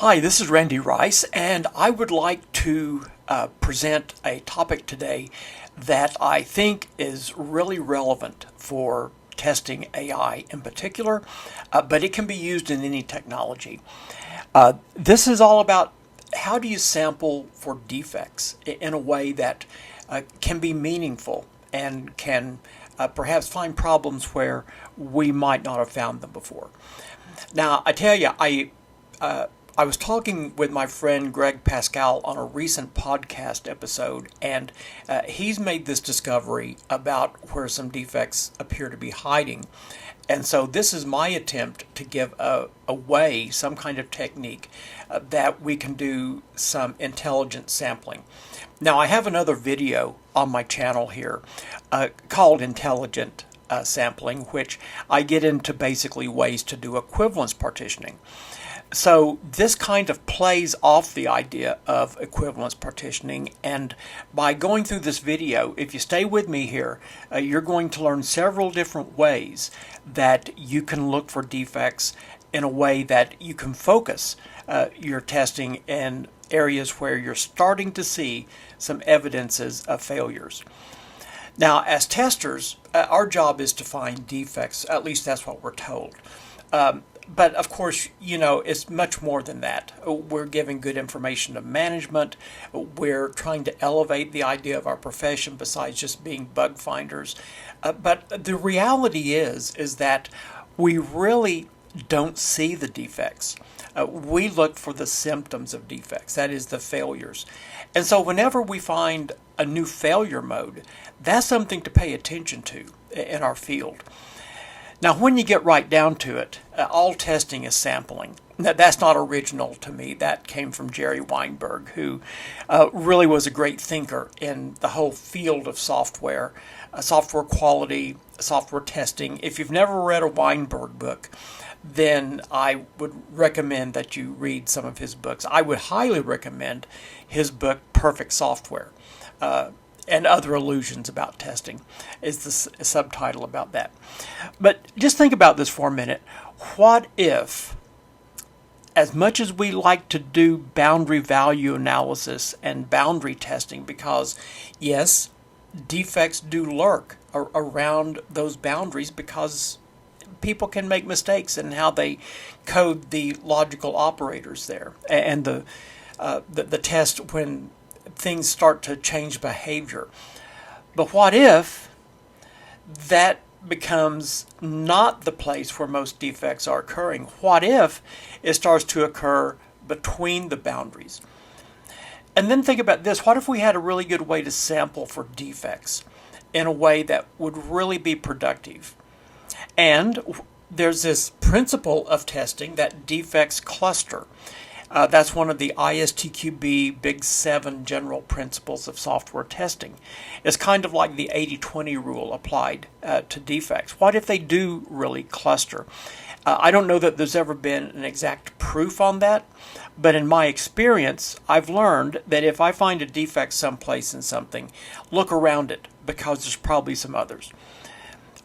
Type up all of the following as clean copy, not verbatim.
Hi, this is Randy Rice, and I would like to present a topic today that I think is really relevant for testing AI in particular, but it can be used in any technology. This is all about how do you sample for defects in a way that can be meaningful and can perhaps find problems where we might not have found them before. Now, I tell you, I was talking with my friend Greg Pascal on a recent podcast episode, and he's made this discovery about where some defects appear to be hiding. And so this is my attempt to give away some kind of technique that we can do some intelligent sampling. Now, I have another video on my channel here called Intelligent Sampling, which I get into basically ways to do equivalence partitioning. So this kind of plays off the idea of equivalence partitioning, and by going through this video, if you stay with me here, you're going to learn several different ways that you can look for defects in a way that you can focus your testing in areas where you're starting to see some evidences of failures. Now, as testers, our job is to find defects, at least that's what we're told. But of course, it's much more than that. We're giving good information to management. We're trying to elevate the idea of our profession besides just being bug finders. But the reality is that we really don't see the defects. We look for the symptoms of defects, that is the failures. And so whenever we find a new failure mode, that's something to pay attention to in our field. Now, when you get right down to it, all testing is sampling. Now, that's not original to me. That came from Jerry Weinberg, who really was a great thinker in the whole field of software, software quality, software testing. If you've never read a Weinberg book, then I would recommend that you read some of his books. I would highly recommend his book, Perfect Software. And Other Illusions About Testing is the subtitle about that. But just think about this for a minute. What if, as much as we like to do boundary value analysis and boundary testing, because yes, defects do lurk around those boundaries because people can make mistakes in how they code the logical operators there, and the test when things start to change behavior. But what if that becomes not the place where most defects are occurring? What if it starts to occur between the boundaries? And then think about this. What if we had a really good way to sample for defects in a way that would really be productive? And there's this principle of testing that defects cluster. That's one of the ISTQB Big 7 general principles of software testing. It's kind of like the 80-20 rule applied to defects. What if they do really cluster? I don't know that there's ever been an exact proof on that, but in my experience, I've learned that if I find a defect someplace in something, look around it, because there's probably some others.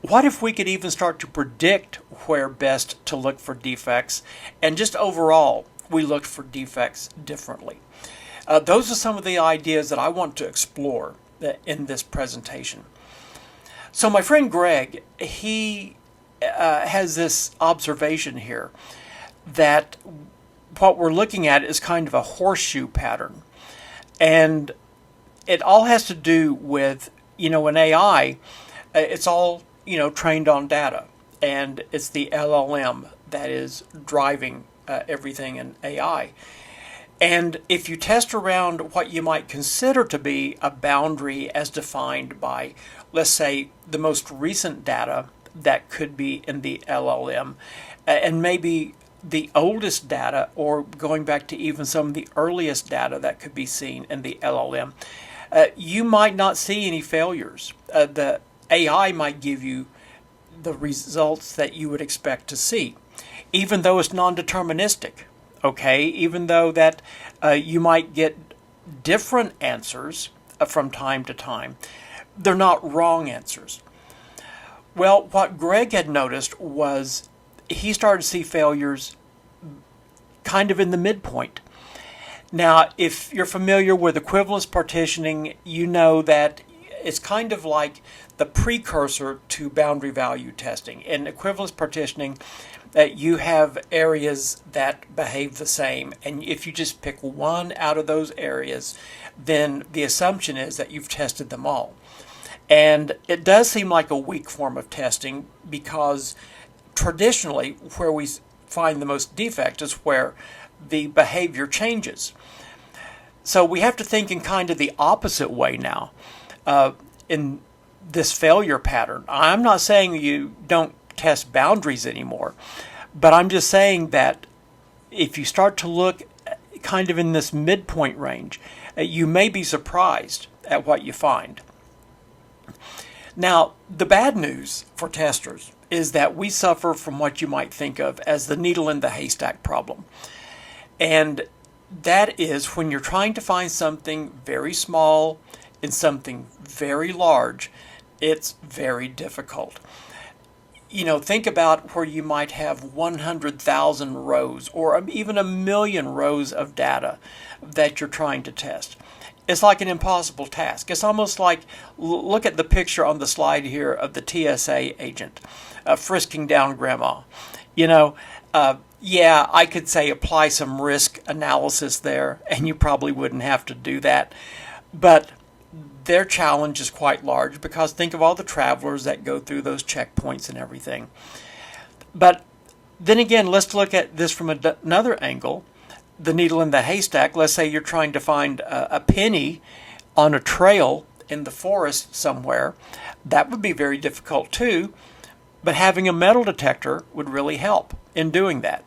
What if we could even start to predict where best to look for defects, and just overall, we looked for defects differently? Those are some of the ideas that I want to explore in this presentation. So my friend Greg, he has this observation here that what we're looking at is kind of a horseshoe pattern. And it all has to do with, in AI, it's all, trained on data. And it's the LLM that is driving everything in AI. And if you test around what you might consider to be a boundary as defined by, let's say, the most recent data that could be in the LLM, and maybe the oldest data, or going back to even some of the earliest data that could be seen in the LLM, you might not see any failures. The AI might give you the results that you would expect to see, even though it's non-deterministic, okay? Even though that you might get different answers from time to time, they're not wrong answers. Well, what Greg had noticed was he started to see failures kind of in the midpoint. Now, if you're familiar with equivalence partitioning, you know that it's kind of like the precursor to boundary value testing. In equivalence partitioning, you have areas that behave the same, and if you just pick one out of those areas, then the assumption is that you've tested them all. And it does seem like a weak form of testing, because traditionally where we find the most defect is where the behavior changes. So we have to think in kind of the opposite way now in this failure pattern. I'm not saying you don't test boundaries anymore, but I'm just saying that if you start to look kind of in this midpoint range, you may be surprised at what you find. Now, the bad news for testers is that we suffer from what you might think of as the needle in the haystack problem. And that is when you're trying to find something very small in something very large, it's very difficult. You know, think about where you might have 100,000 rows or even 1,000,000 rows of data that you're trying to test. It's like an impossible task. It's almost like, look at the picture on the slide here of the TSA agent frisking down grandma. You know, yeah, I could say apply some risk analysis there, and you probably wouldn't have to do that. But their challenge is quite large, because think of all the travelers that go through those checkpoints and everything. But then again, let's look at this from another angle. The needle in the haystack. Let's say you're trying to find a penny on a trail in the forest somewhere. That would be very difficult too, but having a metal detector would really help in doing that.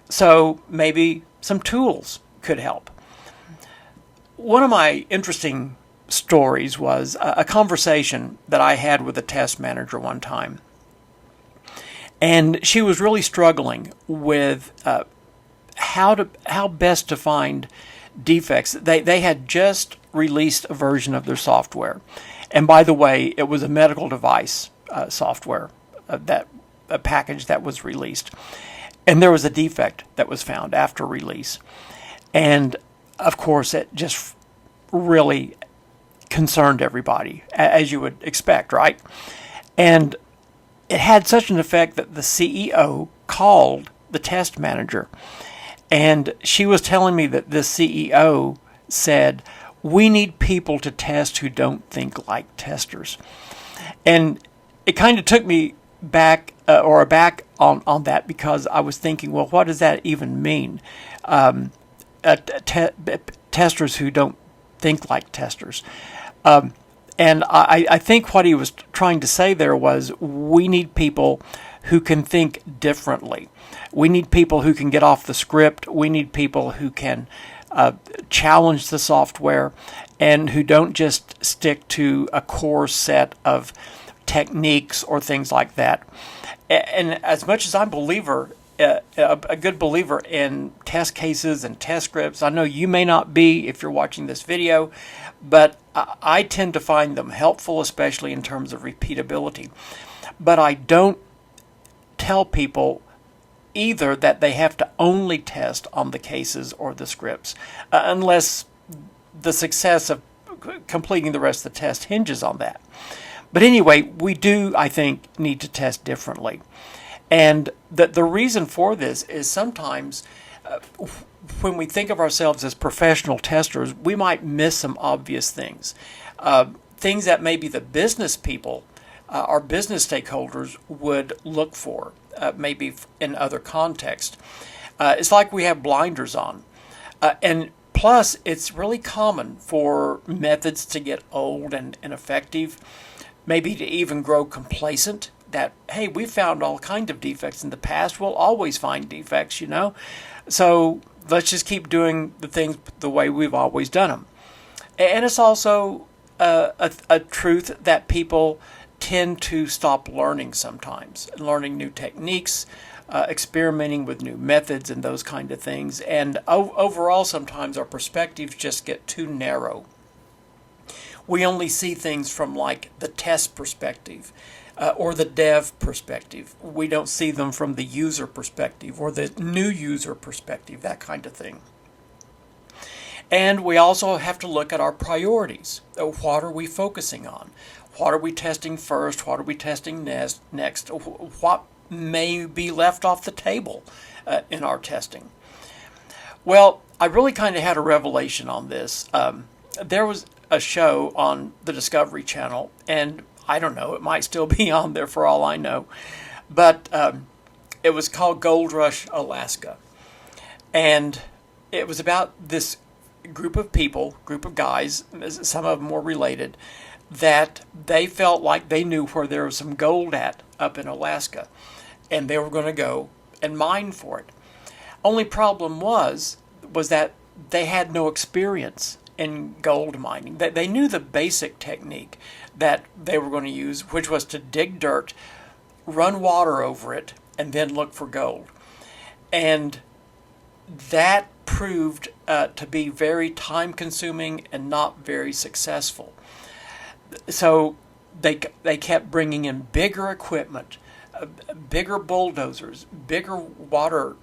So maybe some tools could help. One of my interesting stories was a conversation that I had with a test manager one time. And she was really struggling with how best to find defects. They had just released a version of their software, and by the way, it was a medical device software a package that was released, and there was a defect that was found after release, and of course it just really concerned everybody, as you would expect, right? And it had such an effect that the CEO called the test manager. And she was telling me that this CEO said, we need people to test who don't think like testers. And it kind of took me back aback on that, because I was thinking, well, what does that even mean? Testers who don't think like testers. And I think what he was trying to say there was, we need people who can think differently. We need people who can get off the script. We need people who can challenge the software and who don't just stick to a core set of techniques or things like that. And as much as I'm a good believer in test cases and test scripts, I know you may not be if you're watching this video, but I tend to find them helpful, especially in terms of repeatability. But I don't tell people either that they have to only test on the cases or the scripts, unless the success of completing the rest of the test hinges on that. But anyway, we do, I think, need to test differently. And the reason for this is sometimes when we think of ourselves as professional testers, we might miss some obvious things. Things that maybe the business people, our business stakeholders would look for, maybe in other contexts. It's like we have blinders on. And plus, it's really common for methods to get old and ineffective, maybe to even grow complacent, that, hey, we found all kinds of defects in the past. We'll always find defects, you know. So let's just keep doing the things the way we've always done them. And it's also a truth that people tend to stop learning sometimes, learning new techniques, experimenting with new methods and those kind of things. And overall, sometimes our perspectives just get too narrow. We only see things from like the test perspective. or the dev perspective. We don't see them from the user perspective or the new user perspective, that kind of thing. And we also have to look at our priorities. What are we focusing on? What are we testing first? What are we testing next? What may be left off the table in our testing? Well, I really kind of had a revelation on this. There was a show on the Discovery Channel, and I don't know, it might still be on there for all I know, but it was called Gold Rush Alaska. And it was about this group of people, group of guys, some of them were related, that they felt like they knew where there was some gold at up in Alaska, and they were going to go and mine for it. Only problem was that they had no experience in gold mining. They knew the basic technique that they were going to use, which was to dig dirt, run water over it, and then look for gold. And that proved to be very time-consuming and not very successful. So they kept bringing in bigger equipment, bigger bulldozers, bigger water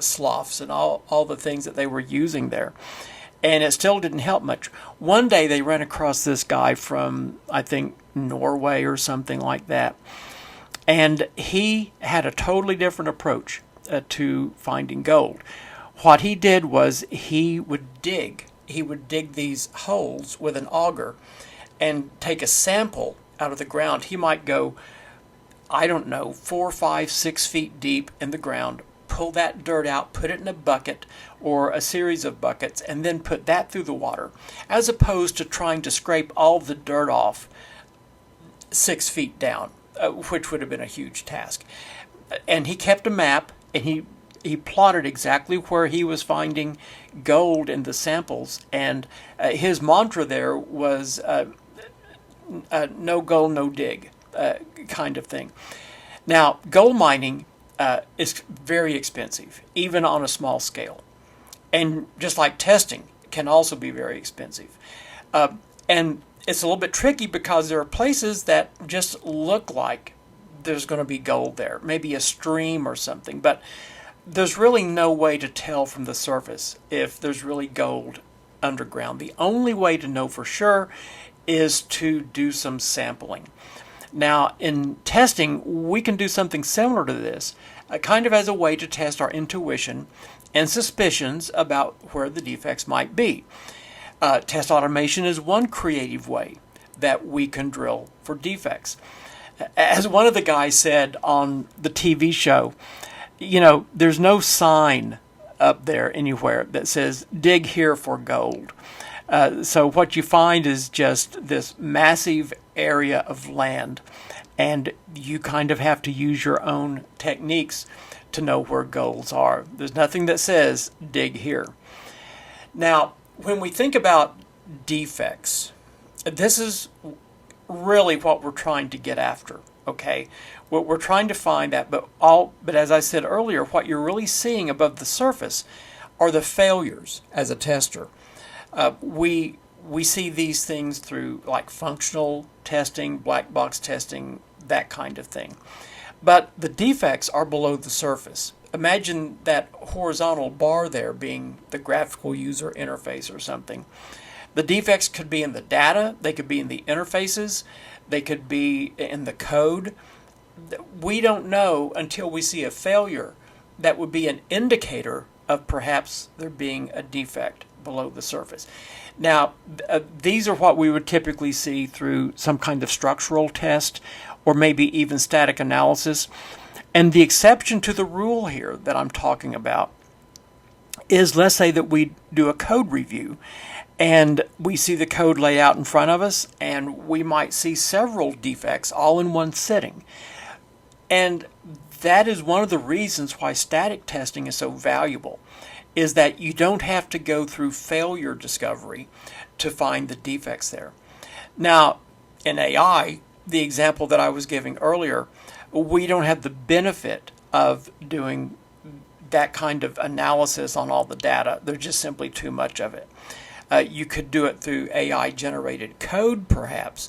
sloughs, and all the things that they were using there. And it still didn't help much. One day they ran across this guy from, I think, Norway or something like that. And he had a totally different approach to finding gold. What he did was he would dig these holes with an auger and take a sample out of the ground. He might go, I don't know, 4, 5, 6 feet deep in the ground, pull that dirt out, put it in a bucket or a series of buckets, and then put that through the water, as opposed to trying to scrape all the dirt off 6 feet down, which would have been a huge task. And he kept a map, and he plotted exactly where he was finding gold in the samples, and his mantra there was no gold, no dig kind of thing. Now, gold mining is very expensive, even on a small scale. And just like testing can also be very expensive. And it's a little bit tricky because there are places that just look like there's going to be gold there, maybe a stream or something, but there's really no way to tell from the surface if there's really gold underground. The only way to know for sure is to do some sampling. Now, in testing, we can do something similar to this, kind of as a way to test our intuition and suspicions about where the defects might be. Test automation is one creative way that we can drill for defects. As one of the guys said on the TV show, there's no sign up there anywhere that says, dig here for gold. So what you find is just this massive area of land, and you kind of have to use your own techniques to know where golds are. There's nothing that says, dig here. Now, when we think about defects, this is really what we're trying to get after, okay? We're trying to find that, but as I said earlier, what you're really seeing above the surface are the failures as a tester. We see these things through like functional testing, black box testing, that kind of thing. But the defects are below the surface. Imagine that horizontal bar there being the graphical user interface or something. The defects could be in the data, they could be in the interfaces, they could be in the code. We don't know until we see a failure that would be an indicator of perhaps there being a defect below the surface. Now, these are what we would typically see through some kind of structural test or maybe even static analysis. And the exception to the rule here that I'm talking about is, let's say that we do a code review and we see the code laid out in front of us, and we might see several defects all in one sitting. And that is one of the reasons why static testing is so valuable, is that you don't have to go through failure discovery to find the defects there. Now, in AI, the example that I was giving earlier, we don't have the benefit of doing that kind of analysis on all the data. There's just simply too much of it. You could do it through AI-generated code, perhaps,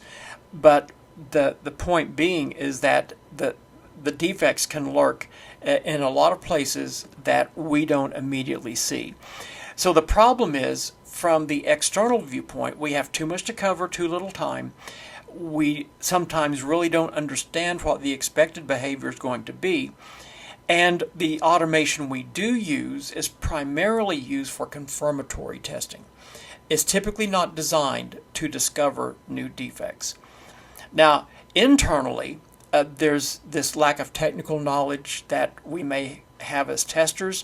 but the point being is that the defects can lurk in a lot of places that we don't immediately see. So the problem is, from the external viewpoint, we have too much to cover, too little time. We sometimes really don't understand what the expected behavior is going to be. And the automation we do use is primarily used for confirmatory testing. It's typically not designed to discover new defects. Now, internally, there's this lack of technical knowledge that we may have as testers.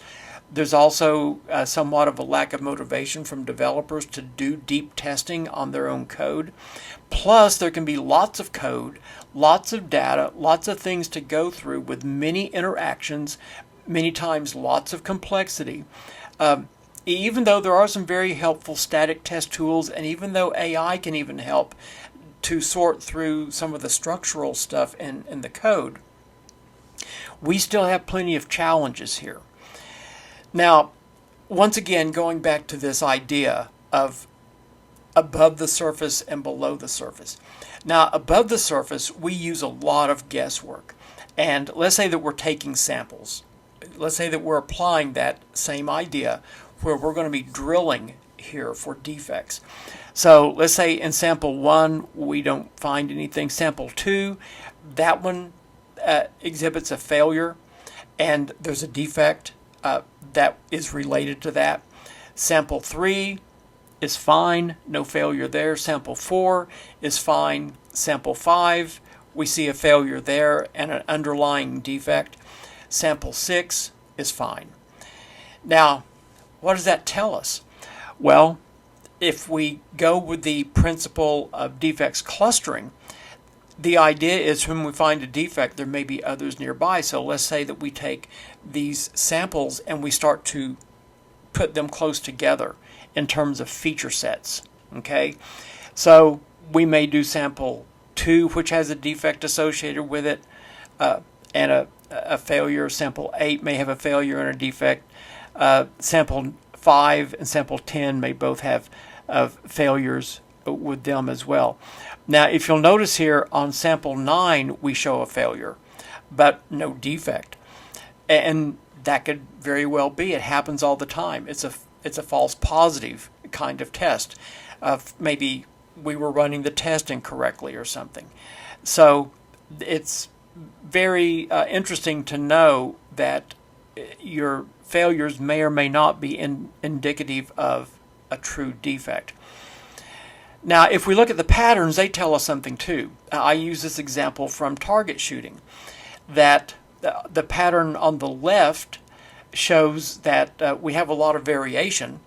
There's also somewhat of a lack of motivation from developers to do deep testing on their own code. Plus, there can be lots of code, lots of data, lots of things to go through with many interactions, many times lots of complexity. Even though there are some very helpful static test tools, and even though AI can even help to sort through some of the structural stuff in the code, we still have plenty of challenges here. Now, once again, going back to this idea of above the surface and below the surface. Now, above the surface, we use a lot of guesswork. And let's say that we're taking samples. Let's say that we're applying that same idea where we're going to be drilling here for defects. So let's say in sample 1, we don't find anything. Sample 2, that one exhibits a failure, and there's a defect that is related to that. Sample 3 is fine, no failure there. Sample 4 is fine. Sample 5, we see a failure there and an underlying defect. Sample 6 is fine. Now, what does that tell us? Well, if we go with the principle of defects clustering, the idea is when we find a defect, there may be others nearby. So let's say that we take these samples and we start to put them close together in terms of feature sets. Okay, so we may do sample 2, which has a defect associated with it, and a failure. Sample 8 may have a failure and a defect. Sample 5 and sample 10 may both have failures with them as well. Now, if you'll notice here on sample 9, we show a failure, but no defect. And that could very well be. It happens all the time. It's a false positive kind of test. Maybe we were running the test incorrectly or something. So it's very interesting to know that your failures may or may not be indicative of a true defect. Now, if we look at the patterns, they tell us something too. I use this example from target shooting, that the pattern on the left shows that we have a lot of variation.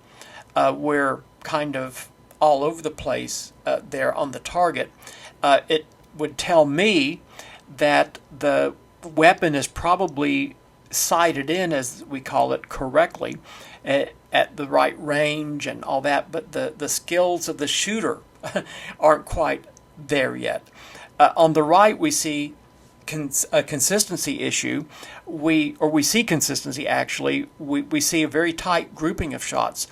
We're kind of all over the place there on the target. It would tell me that the weapon is probably sighted in, as we call it, correctly at the right range and all that, but the skills of the shooter aren't quite there yet. On the right, we see a consistency issue. We see consistency actually. We see a very tight grouping of shots,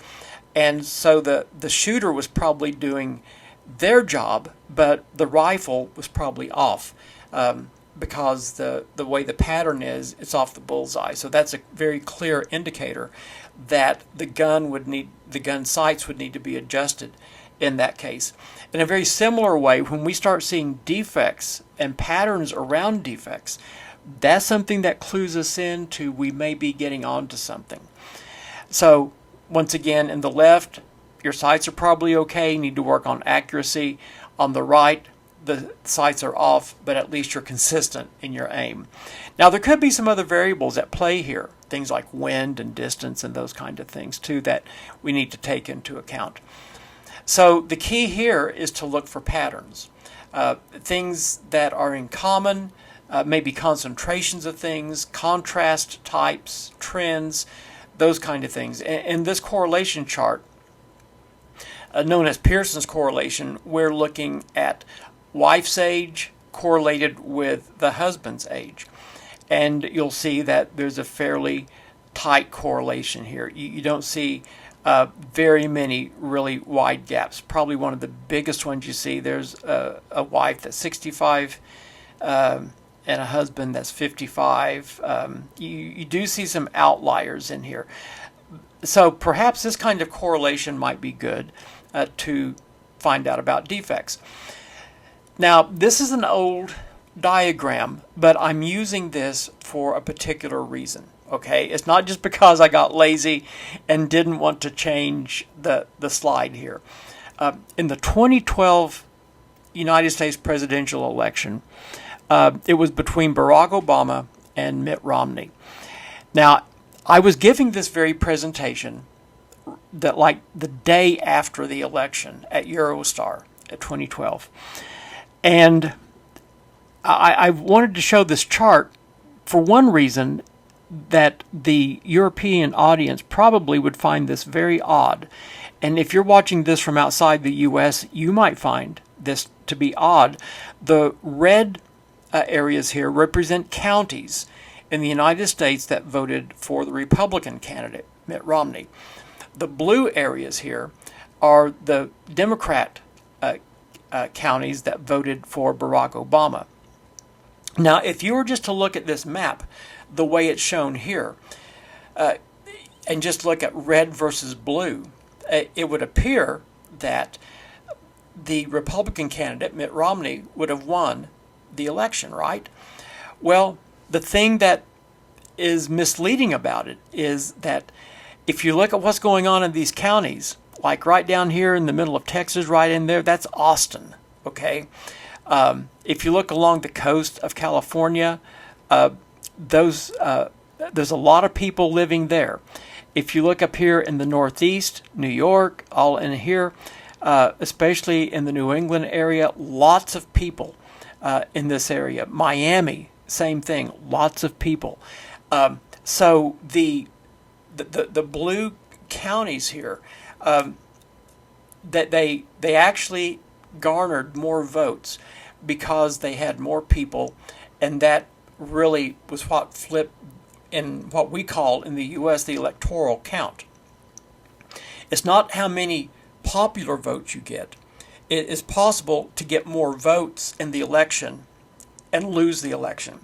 and so the shooter was probably doing their job, but the rifle was probably off. Because the way the pattern is, it's off the bullseye. So that's a very clear indicator that the gun sights would need to be adjusted in that case. In a very similar way, when we start seeing defects and patterns around defects, that's something that clues us in to we may be getting onto something. So once again, in the left, your sights are probably okay. You need to work on accuracy. On the right, the sights are off, but at least you're consistent in your aim. Now, there could be some other variables at play here, things like wind and distance and those kind of things too that we need to take into account. So the key here is to look for patterns, things that are in common, maybe concentrations of things, contrast types, trends, those kind of things. In this correlation chart, known as Pearson's correlation, we're looking at wife's age correlated with the husband's age. And you'll see that there's a fairly tight correlation here. You don't see very many really wide gaps. Probably one of the biggest ones you see. There's a wife that's 65 and a husband that's 55. You do see some outliers in here. So perhaps this kind of correlation might be good to find out about defects. Now, this is an old diagram, but I'm using this for a particular reason. Okay, it's not just because I got lazy and didn't want to change the slide here. In the 2012 United States presidential election, it was between Barack Obama and Mitt Romney. Now, I was giving this very presentation that like the day after the election at Eurostar at 2012. And I wanted to show this chart for one reason, that the European audience probably would find this very odd. And if you're watching this from outside the US, you might find this to be odd. The red areas here represent counties in the United States that voted for the Republican candidate, Mitt Romney. The blue areas here are the Democrat counties that voted for Barack Obama. Now, if you were just to look at this map the way it's shown here, and just look at red versus blue, it would appear that the Republican candidate, Mitt Romney, would have won the election, right? Well, the thing that is misleading about it is that if you look at what's going on in these counties, like right down here in the middle of Texas, right in there, that's Austin, okay? If you look along the coast of California, there's a lot of people living there. If you look up here in the Northeast, New York, all in here, especially in the New England area, lots of people in this area. Miami, same thing, lots of people. So the blue counties here, that they actually garnered more votes because they had more people, and that really was what flipped in what we call in the U.S. the electoral count. It's not how many popular votes you get. It is possible to get more votes in the election and lose the election.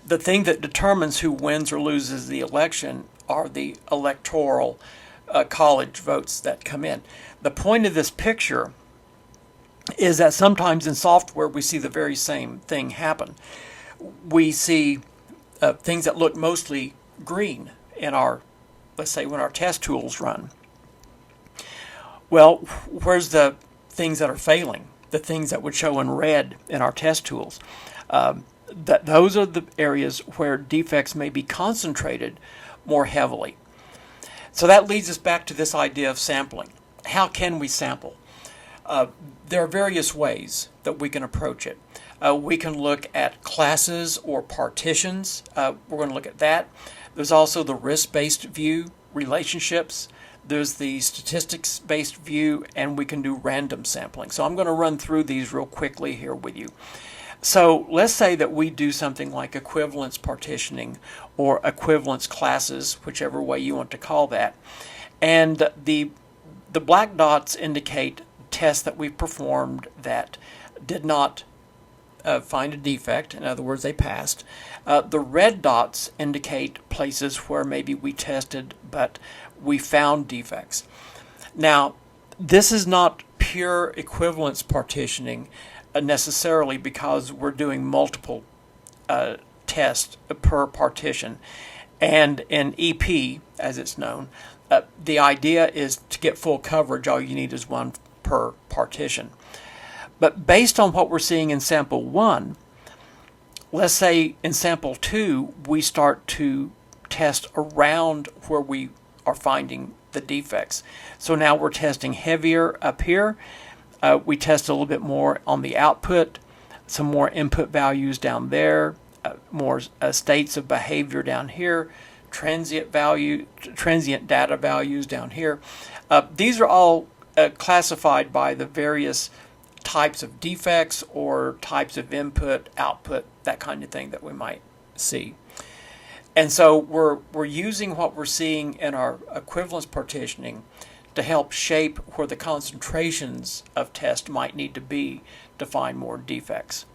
The thing that determines who wins or loses the election are the electoral college votes that come in. The point of this picture is that sometimes in software we see the very same thing happen. We see things that look mostly green in our, let's say, when our test tools run. Well, where's the things that are failing? The things that would show in red in our test tools. Those are the areas where defects may be concentrated more heavily. So that leads us back to this idea of sampling. How can we sample? There are various ways that we can approach it. We can look at classes or partitions. We're going to look at that. There's also the risk-based view, relationships. There's the statistics-based view, and we can do random sampling. So I'm going to run through these real quickly here with you. So let's say that we do something like equivalence partitioning or equivalence classes, whichever way you want to call that. And the black dots indicate tests that we've performed that did not find a defect. In other words, they passed. The red dots indicate places where maybe we tested but we found defects. Now, this is not pure equivalence partitioning necessarily, because we're doing multiple tests per partition. And in EP, as it's known, the idea is to get full coverage, all you need is one per partition. But based on what we're seeing in sample 1, let's say in sample 2, we start to test around where we are finding the defects. So now we're testing heavier up here. We test a little bit more on the output, some more input values down there, more states of behavior down here, transient data values down here. These are all classified by the various types of defects or types of input, output, that kind of thing that we might see. And so we're using what we're seeing in our equivalence partitioning to help shape where the concentrations of test might need to be to find more defects.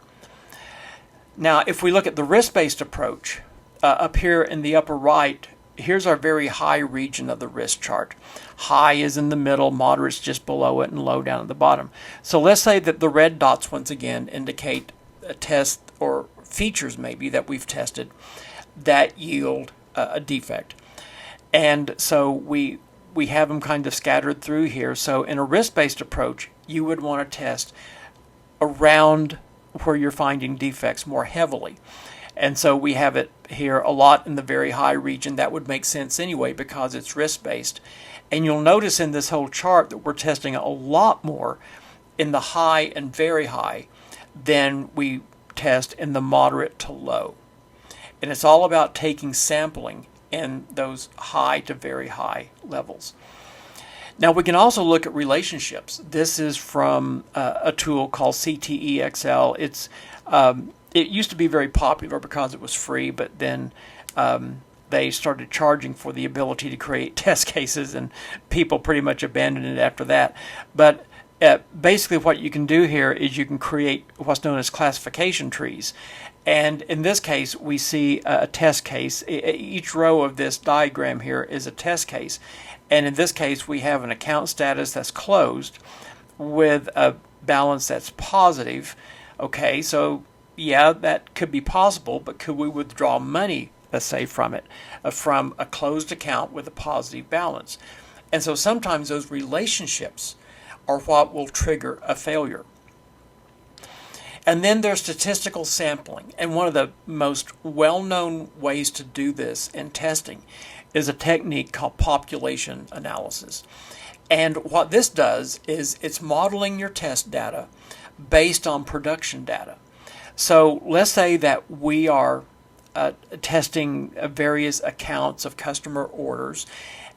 Now, if we look at the risk-based approach, up here in the upper right, here's our very high region of the risk chart. High is in the middle, moderate's just below it, and low down at the bottom. So let's say that the red dots once again indicate a test or features maybe that we've tested that yield a defect. And so we have them kind of scattered through here. So in a risk-based approach, you would want to test around where you're finding defects more heavily. And so we have it here a lot in the very high region. That would make sense anyway because it's risk-based. And you'll notice in this whole chart that we're testing a lot more in the high and very high than we test in the moderate to low. And it's all about taking sampling in those high to very high levels. Now we can also look at relationships. This is from a tool called CTEXL. It used to be very popular because it was free, but then they started charging for the ability to create test cases, and people pretty much abandoned it after that. But basically what you can do here is you can create what's known as classification trees. And in this case, we see a test case. Each row of this diagram here is a test case. And in this case, we have an account status that's closed with a balance that's positive. Okay, so yeah, that could be possible, but could we withdraw money, let's say, from it, from a closed account with a positive balance? And so sometimes those relationships are what will trigger a failure. And then there's statistical sampling. And one of the most well-known ways to do this in testing is a technique called population analysis. And what this does is it's modeling your test data based on production data. So let's say that we are testing various accounts of customer orders,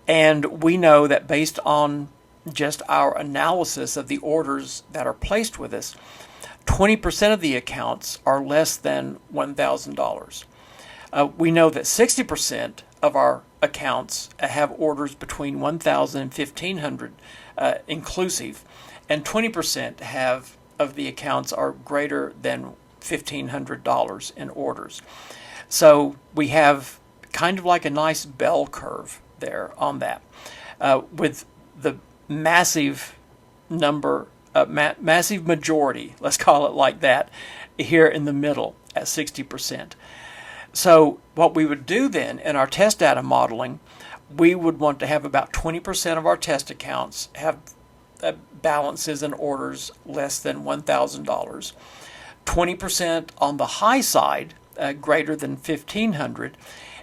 and we know that based on just our analysis of the orders that are placed with us, 20% of the accounts are less than $1,000. We know that 60% of our accounts have orders between $1,000 and $1,500 inclusive, and 20% of the accounts are greater than $1,500 in orders. So we have kind of like a nice bell curve there on that, with the massive number, massive majority, let's call it like that, here in the middle at 60%. So what we would do then in our test data modeling, we would want to have about 20% of our test accounts have balances and orders less than $1,000, 20% on the high side, greater than $1,500,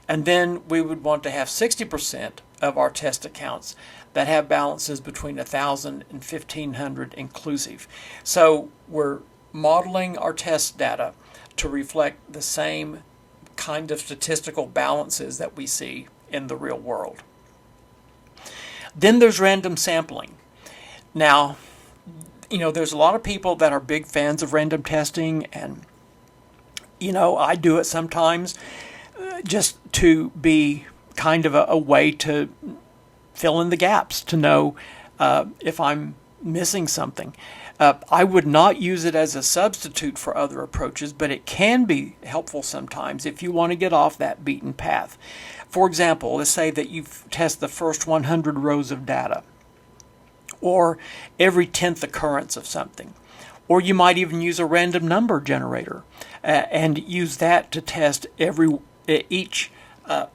and then we would want to have 60% of our test accounts that have balances between $1,000 and $1,500 inclusive. So we're modeling our test data to reflect the same kind of statistical balances that we see in the real world. Then there's random sampling. Now, there's a lot of people that are big fans of random testing, and I do it sometimes just to be kind of a way to fill in the gaps, to know if I'm missing something. I would not use it as a substitute for other approaches, but it can be helpful sometimes if you want to get off that beaten path. For example, let's say that you test the first 100 rows of data, or every 10th occurrence of something. Or you might even use a random number generator and use that to test each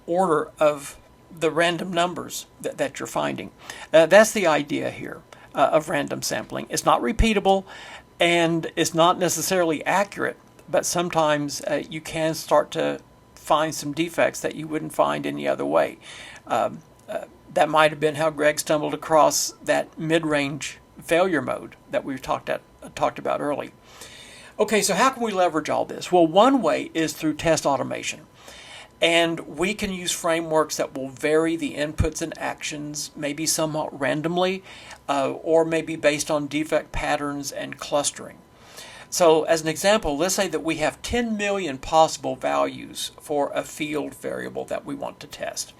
order of the random numbers that you're finding. That's the idea here of random sampling. It's not repeatable and it's not necessarily accurate, but sometimes you can start to find some defects that you wouldn't find any other way. That might have been how Greg stumbled across that mid-range failure mode that we've talked about early. Okay, so how can we leverage all this? Well, one way is through test automation. And we can use frameworks that will vary the inputs and actions, maybe somewhat randomly, or maybe based on defect patterns and clustering. So as an example, let's say that we have 10 million possible values for a field variable that we want to test.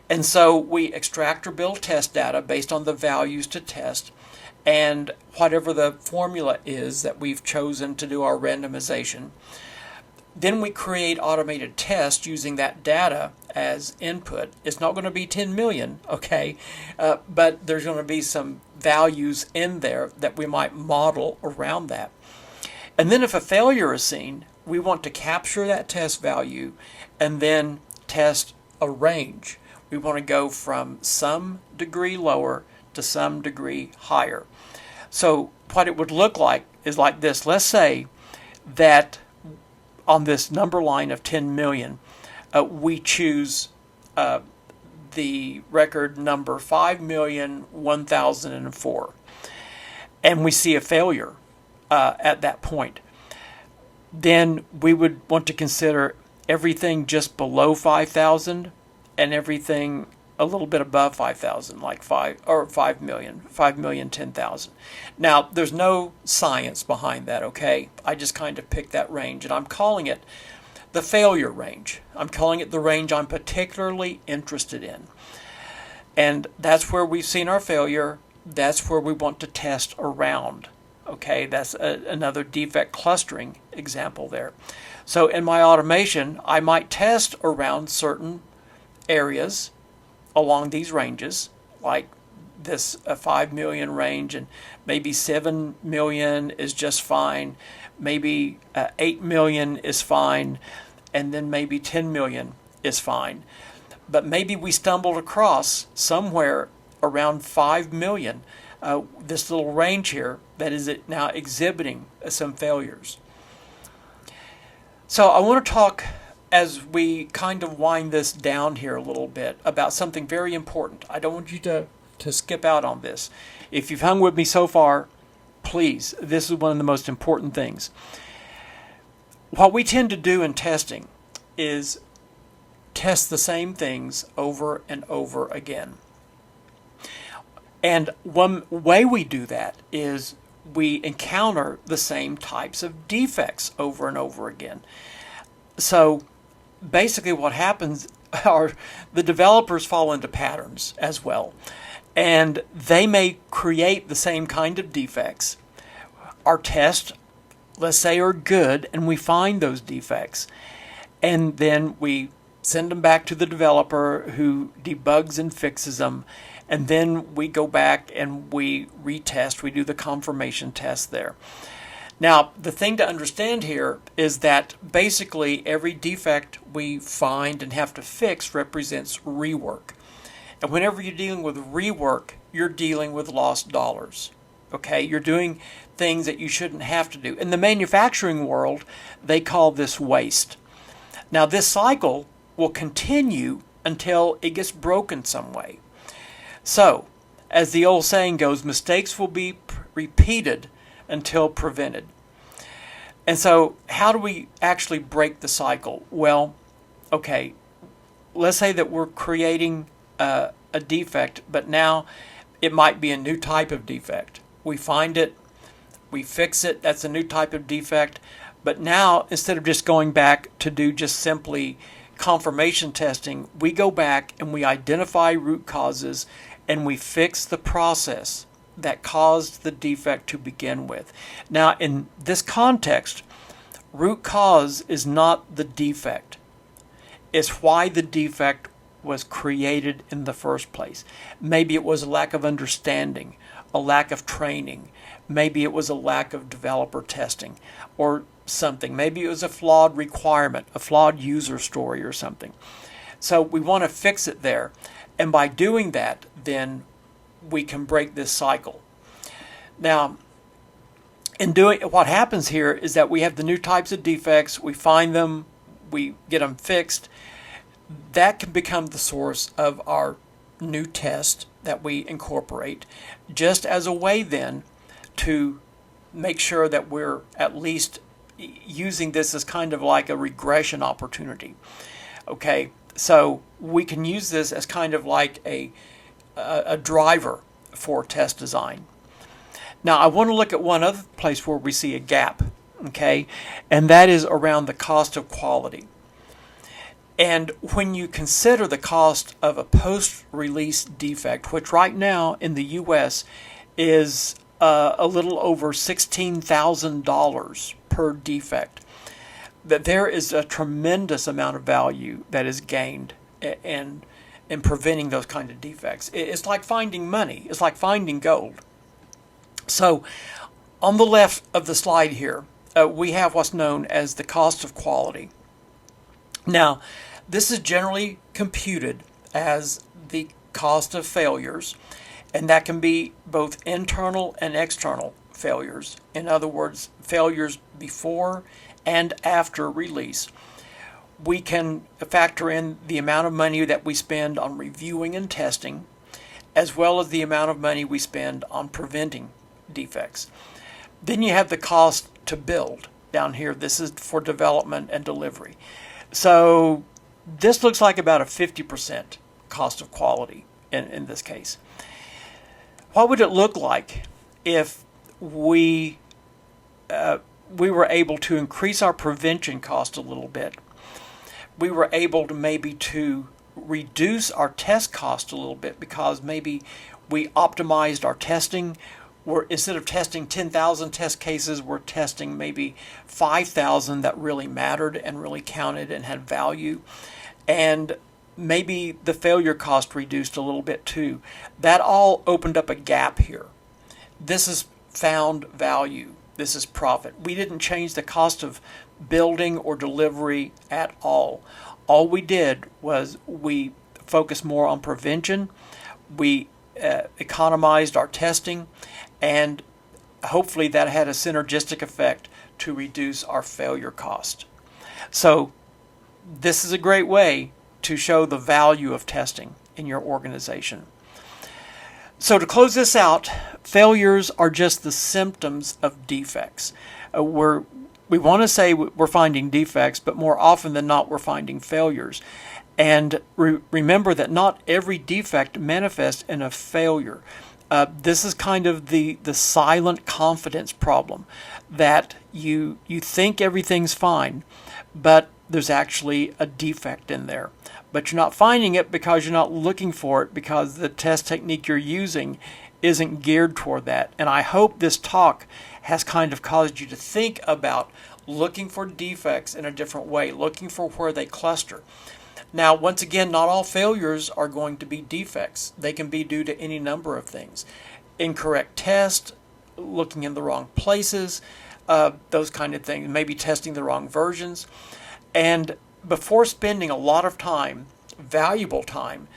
And so we extract or build test data based on the values to test and whatever the formula is that we've chosen to do our randomization. Then we create automated tests using that data as input. It's not going to be 10 million, okay, but there's going to be some values in there that we might model around that. And then if a failure is seen, we want to capture that test value and then test a range. We want to go from some degree lower to some degree higher. So what it would look like is like this. Let's say that on this number line of 10 million, we choose the record number 5,001,004, and we see a failure at that point. Then we would want to consider everything just below 5,000 and everything a little bit above 5,000, like 5 million, 10,000. Now, there's no science behind that, okay? I just kind of picked that range, and I'm calling it the failure range. I'm calling it the range I'm particularly interested in. And that's where we've seen our failure. That's where we want to test around. Okay, that's another defect clustering example there. So in my automation, I might test around certain areas along these ranges, like this 5 million range, and maybe 7 million is just fine, maybe 8 million is fine, and then maybe 10 million is fine. But maybe we stumbled across somewhere around 5 million, this little range here that is now exhibiting some failures. So I want to talk, as we kind of wind this down here a little bit, about something very important. I don't want you to skip out on this. If you've hung with me so far, please, this is one of the most important things. What we tend to do in testing is test the same things over and over again. And one way we do that is we encounter the same types of defects over and over again. So basically what happens are the developers fall into patterns as well. And they may create the same kind of defects. Our tests, let's say, are good, and we find those defects. And then we send them back to the developer who debugs and fixes them. And then we go back and we retest. We do the confirmation test there. Now, the thing to understand here is that basically every defect we find and have to fix represents rework. And whenever you're dealing with rework, you're dealing with lost dollars. Okay, you're doing things that you shouldn't have to do. In the manufacturing world, they call this waste. Now, this cycle will continue until it gets broken some way. So, as the old saying goes, mistakes will be repeated until prevented. And so, how do we actually break the cycle? Well, okay, let's say that we're creating a defect, but now it might be a new type of defect. We find it, we fix it, that's a new type of defect. But now, instead of just going back to do just simply confirmation testing, we go back and we identify root causes and we fix the process that caused the defect to begin with. Now, in this context, root cause is not the defect. It's why the defect was created in the first place. Maybe it was a lack of understanding, a lack of training. Maybe it was a lack of developer testing or something. Maybe it was a flawed requirement, a flawed user story or something. So we want to fix it there. And by doing that, then we can break this cycle. Now, in doing what happens here is that we have the new types of defects, we find them, we get them fixed. That can become the source of our new test that we incorporate, just as a way then to make sure that we're at least using this as kind of like a regression opportunity. Okay, so we can use this as kind of like a driver for test design. Now, I want to look at one other place where we see a gap, okay, and that is around the cost of quality. And when you consider the cost of a post-release defect, which right now in the U.S. is a little over $16,000 per defect, that there is a tremendous amount of value that is gained in preventing those kind of defects. It's like finding money. It's like finding gold. So on the left of the slide here, we have what's known as the cost of quality. Now, this is generally computed as the cost of failures, and that can be both internal and external failures. In other words, failures before and after release. We can factor in the amount of money that we spend on reviewing and testing, as well as the amount of money we spend on preventing defects. Then you have the cost to build down here. This is for development and delivery. So this looks like about a 50% cost of quality in this case. What would it look like if we were able to increase our prevention cost a little bit? We were able to maybe to reduce our test cost a little bit because maybe we optimized our testing. Instead of testing 10,000 test cases, we're testing maybe 5,000 that really mattered and really counted and had value. And maybe the failure cost reduced a little bit too. That all opened up a gap here. This is found value. This is profit. We didn't change the cost of building or delivery at all. All we did was we focused more on prevention. We economized our testing, and hopefully that had a synergistic effect to reduce our failure cost. So this is a great way to show the value of testing in your organization. So to close this out, failures are just the symptoms of defects. We want to say we're finding defects, but more often than not, we're finding failures. And remember that not every defect manifests in a failure. This is kind of the silent confidence problem, that you think everything's fine, but there's actually a defect in there. But you're not finding it because you're not looking for it, because the test technique you're using isn't geared toward that. And I hope this talk has kind of caused you to think about looking for defects in a different way, looking for where they cluster. Now, once again, not all failures are going to be defects. They can be due to any number of things. Incorrect test, looking in the wrong places, those kind of things, maybe testing the wrong versions. And before spending a lot of time, valuable time,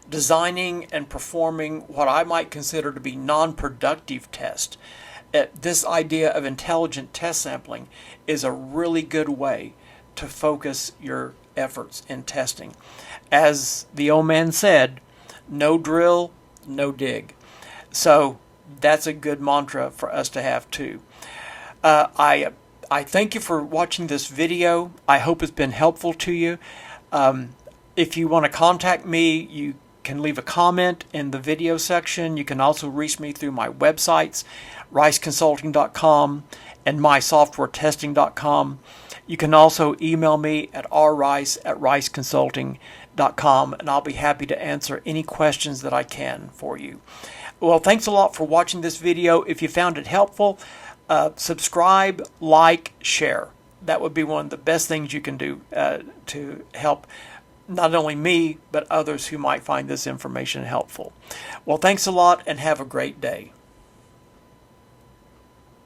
designing and performing what I might consider to be non-productive tests, this idea of intelligent test sampling is a really good way to focus your efforts in testing. As the old man said, no drill, no dig. So that's a good mantra for us to have too. I thank you for watching this video. I hope it's been helpful to you. If you want to contact me, you can leave a comment in the video section. You can also reach me through my websites, riceconsulting.com and mysoftwaretesting.com. You can also email me at rrice@riceconsulting.com, and I'll be happy to answer any questions that I can for you. Well, thanks a lot for watching this video. If you found it helpful, subscribe, like, share. That would be one of the best things you can do to help not only me, but others who might find this information helpful. Well, thanks a lot and have a great day.